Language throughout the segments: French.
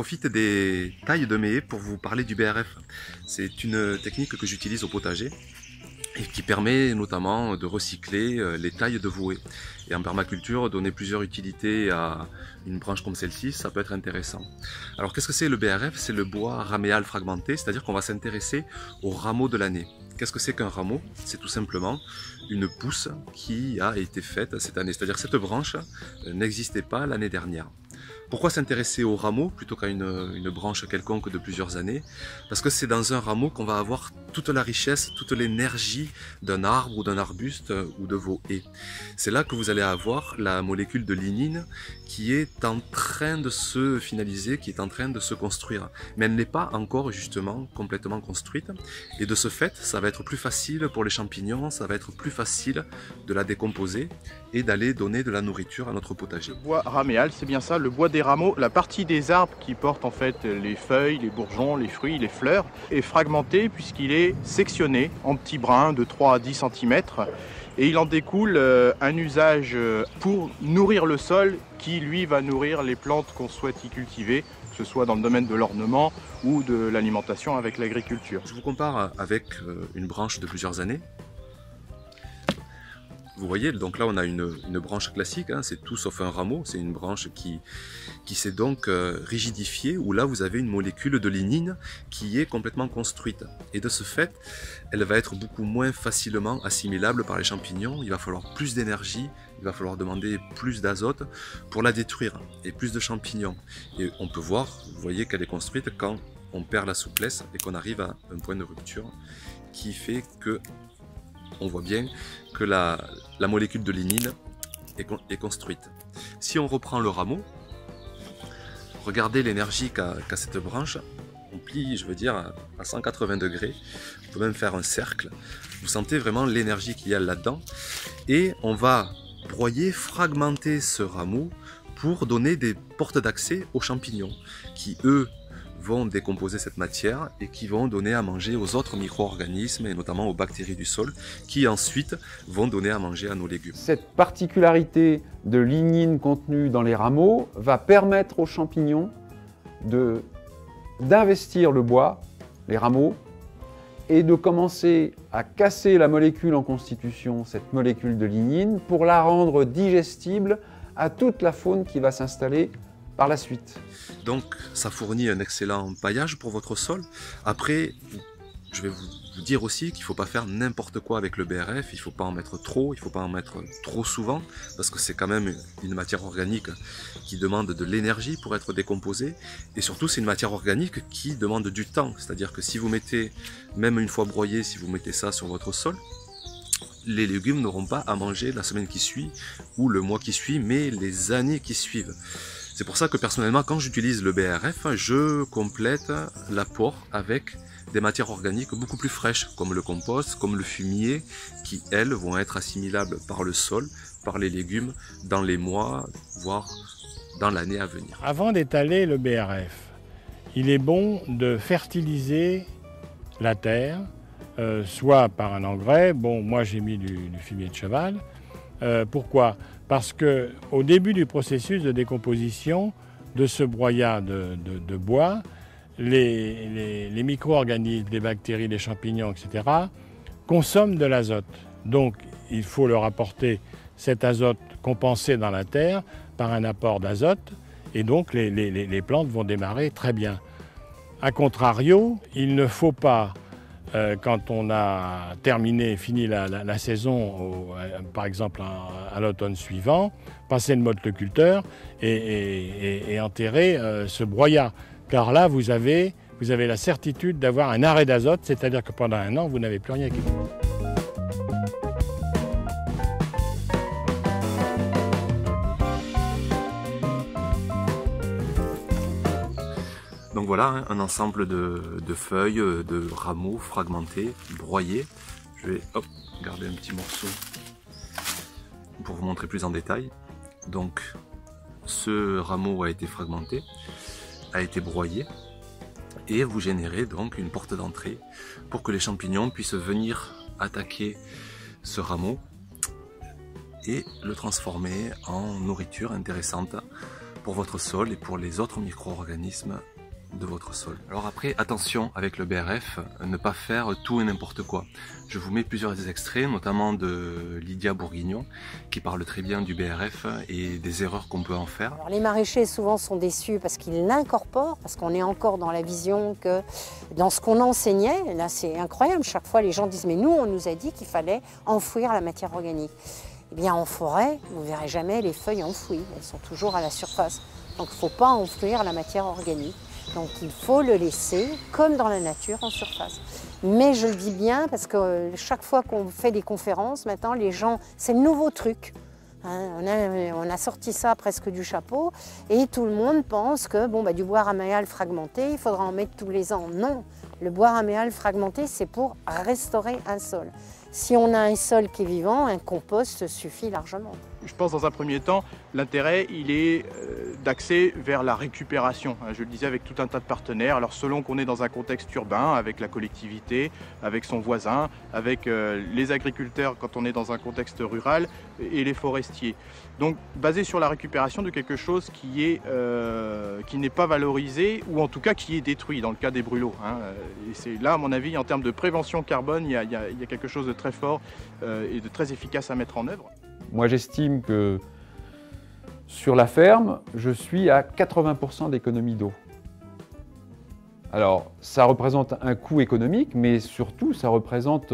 profite des tailles de mes haies pour vous parler du BRF. C'est une technique que j'utilise au potager et qui permet notamment de recycler les tailles de vos haies. Et en permaculture, donner plusieurs utilités à une branche comme celle-ci, ça peut être intéressant. Alors qu'est-ce que c'est le BRF? C'est le bois raméal fragmenté, c'est-à-dire qu'on va s'intéresser au rameau de l'année. Qu'est-ce que c'est qu'un rameau? C'est tout simplement une pousse qui a été faite cette année, c'est-à-dire que cette branche n'existait pas l'année dernière. Pourquoi s'intéresser au rameau plutôt qu'à une branche quelconque de plusieurs années? Parce que c'est dans un rameau qu'on va avoir toute la richesse, toute l'énergie d'un arbre ou d'un arbuste ou de vos haies. C'est là que vous allez avoir la molécule de lignine qui est en train de se finaliser, qui est en train de se construire. Mais elle n'est pas encore justement complètement construite. Et de ce fait, ça va être plus facile pour les champignons, ça va être plus facile de la décomposer et d'aller donner de la nourriture à notre potager. Le bois raméal, c'est bien ça, le bois des rameaux, la partie des arbres qui portent en fait les feuilles, les bourgeons, les fruits, les fleurs, est fragmenté puisqu'il est sectionné en petits brins de 3 à 10 cm. Et il en découle un usage pour nourrir le sol qui, lui, va nourrir les plantes qu'on souhaite y cultiver, que ce soit dans le domaine de l'ornement ou de l'alimentation avec l'agriculture. Je vous compare avec une branche de plusieurs années. Vous voyez, donc là on a une branche classique, hein, c'est tout sauf un rameau, c'est une branche qui s'est donc rigidifiée, où là vous avez une molécule de lignine qui est complètement construite. Et de ce fait, elle va être beaucoup moins facilement assimilable par les champignons, il va falloir plus d'énergie, il va falloir demander plus d'azote pour la détruire, et plus de champignons. Et on peut voir, vous voyez qu'elle est construite quand on perd la souplesse et qu'on arrive à un point de rupture qui fait que on voit bien que la molécule de lignine est construite. Si on reprend le rameau, regardez l'énergie qu'a cette branche. On plie, je veux dire, à 180 degrés. On peut même faire un cercle. Vous sentez vraiment l'énergie qu'il y a là-dedans. Et on va broyer, fragmenter ce rameau pour donner des portes d'accès aux champignons qui, eux, vont décomposer cette matière et qui vont donner à manger aux autres micro-organismes et notamment aux bactéries du sol qui ensuite vont donner à manger à nos légumes. Cette particularité de lignine contenue dans les rameaux va permettre aux champignons d'investir le bois, les rameaux, et de commencer à casser la molécule en constitution, cette molécule de lignine, pour la rendre digestible à toute la faune qui va s'installer par la suite. Donc ça fournit un excellent paillage pour votre sol. Après, je vais vous dire aussi qu'il ne faut pas faire n'importe quoi avec le BRF, il ne faut pas en mettre trop, il ne faut pas en mettre trop souvent, parce que c'est quand même une matière organique qui demande de l'énergie pour être décomposée, et surtout c'est une matière organique qui demande du temps, c'est-à-dire que si vous mettez, même une fois broyé, si vous mettez ça sur votre sol, les légumes n'auront pas à manger la semaine qui suit, ou le mois qui suit, mais les années qui suivent. C'est pour ça que personnellement, quand j'utilise le BRF, je complète l'apport avec des matières organiques beaucoup plus fraîches, comme le compost, comme le fumier, qui, elles, vont être assimilables par le sol, par les légumes, dans les mois, voire dans l'année à venir. Avant d'étaler le BRF, il est bon de fertiliser la terre, soit par un engrais. Bon, moi j'ai mis du fumier de cheval. Pourquoi ? Parce qu'au début du processus de décomposition de ce broyat de bois, les micro-organismes, les bactéries, les champignons, etc., consomment de l'azote. Donc il faut leur apporter cet azote compensé dans la terre par un apport d'azote, et donc les plantes vont démarrer très bien. A contrario, il ne faut pas, quand on a fini la saison, par exemple à l'automne suivant, passer le motoculteur et enterrer ce broyat. Car là, vous avez la certitude d'avoir un arrêt d'azote, c'est-à-dire que pendant un an, vous n'avez plus rien qui pousse. Donc voilà, un ensemble de feuilles, de rameaux fragmentés, broyés. Je vais garder un petit morceau pour vous montrer plus en détail. Donc ce rameau a été fragmenté, a été broyé, et vous générez donc une porte d'entrée pour que les champignons puissent venir attaquer ce rameau et le transformer en nourriture intéressante pour votre sol et pour les autres micro-organismes de votre sol. Alors après, attention avec le BRF, ne pas faire tout et n'importe quoi. Je vous mets plusieurs extraits, notamment de Lydia Bourguignon, qui parle très bien du BRF et des erreurs qu'on peut en faire. Alors, les maraîchers souvent sont déçus parce qu'ils l'incorporent, parce qu'on est encore dans la vision que dans ce qu'on enseignait, là c'est incroyable, chaque fois les gens disent mais nous on nous a dit qu'il fallait enfouir la matière organique. Eh bien en forêt, vous ne verrez jamais les feuilles enfouies, elles sont toujours à la surface. Donc il ne faut pas enfouir la matière organique. Donc il faut le laisser, comme dans la nature, en surface. Mais je le dis bien parce que chaque fois qu'on fait des conférences, maintenant les gens, c'est le nouveau truc. Hein, on a sorti ça presque du chapeau et tout le monde pense que bon, du bois raméal fragmenté, il faudra en mettre tous les ans. Non, le bois raméal fragmenté, c'est pour restaurer un sol. Si on a un sol qui est vivant, un compost suffit largement. Je pense dans un premier temps, l'intérêt il est d'axer vers la récupération. Je le disais avec tout un tas de partenaires. Alors selon qu'on est dans un contexte urbain, avec la collectivité, avec son voisin, avec les agriculteurs quand on est dans un contexte rural et les forestiers. Donc basé sur la récupération de quelque chose qui n'est pas valorisé ou en tout cas qui est détruit dans le cas des brûlots. Et c'est là à mon avis en termes de prévention carbone, il y a quelque chose de très fort et de très efficace à mettre en œuvre. Moi, j'estime que sur la ferme, je suis à 80% d'économie d'eau. Alors, ça représente un coût économique, mais surtout, ça représente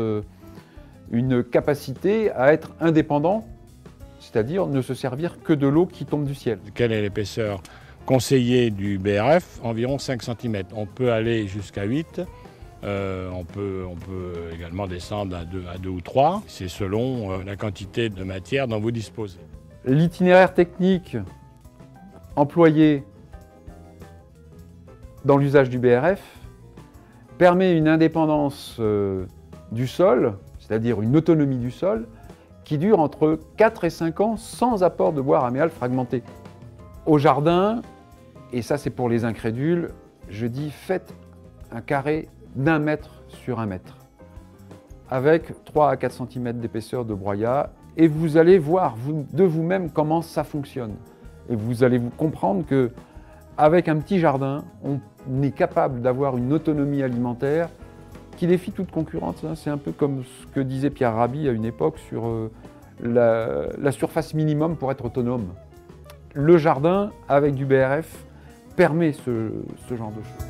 une capacité à être indépendant, c'est-à-dire ne se servir que de l'eau qui tombe du ciel. Quelle est l'épaisseur conseillée du BRF? Environ 5 cm. On peut aller jusqu'à 8. On peut également descendre à 2 ou 3, c'est selon la quantité de matière dont vous disposez. L'itinéraire technique employé dans l'usage du BRF permet une indépendance du sol, c'est-à-dire une autonomie du sol, qui dure entre 4 et 5 ans sans apport de bois raméal fragmenté. Au jardin, et ça c'est pour les incrédules, je dis faites un carré d'1 mètre sur 1 mètre, avec 3 à 4 cm d'épaisseur de broyat, et vous allez voir de vous-même comment ça fonctionne. Et vous allez vous comprendre qu'avec un petit jardin, on est capable d'avoir une autonomie alimentaire qui défie toute concurrence. C'est un peu comme ce que disait Pierre Rabhi à une époque sur la surface minimum pour être autonome. Le jardin, avec du BRF, permet ce genre de choses.